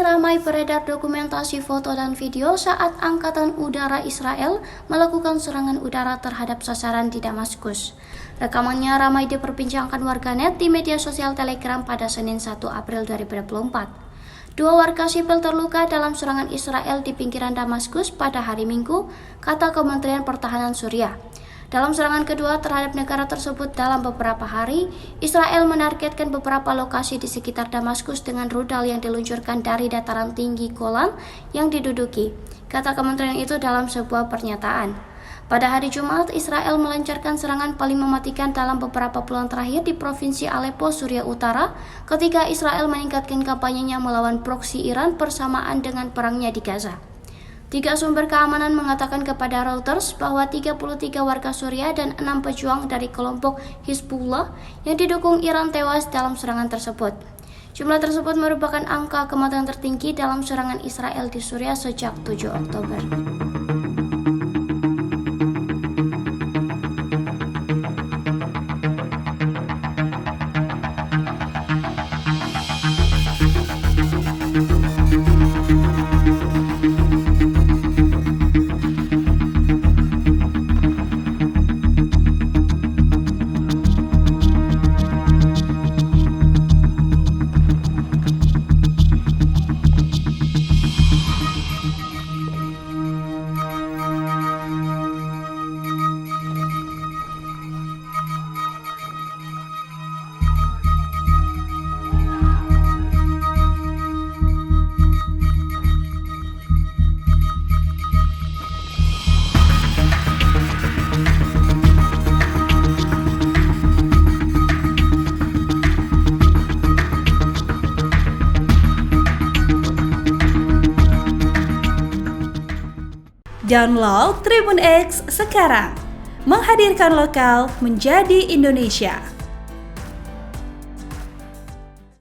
ini ramai beredar dokumentasi foto dan video saat Angkatan Udara Israel melakukan serangan udara terhadap sasaran di Damaskus. Rekamannya ramai diperbincangkan warganet di media sosial Telegram pada Senin 1 April 2024. Dua warga sipil terluka dalam serangan Israel di pinggiran Damaskus pada hari Minggu, kata Kementerian Pertahanan Suriah. Dalam serangan kedua terhadap negara tersebut dalam beberapa hari, Israel menargetkan beberapa lokasi di sekitar Damaskus dengan rudal yang diluncurkan dari dataran tinggi Golan yang diduduki, kata kementerian itu dalam sebuah pernyataan. Pada hari Jumat, Israel melancarkan serangan paling mematikan dalam beberapa bulan terakhir di Provinsi Aleppo, Suriah Utara, ketika Israel meningkatkan kampanyenya melawan proksi Iran bersamaan dengan perangnya di Gaza. 3 sumber keamanan mengatakan kepada Reuters bahwa 33 warga Suriah dan 6 pejuang dari kelompok Hizbullah yang didukung Iran tewas dalam serangan tersebut. Jumlah tersebut merupakan angka kematian tertinggi dalam serangan Israel di Suriah sejak 7 Oktober. Download Tribun X sekarang, menghadirkan lokal menjadi Indonesia.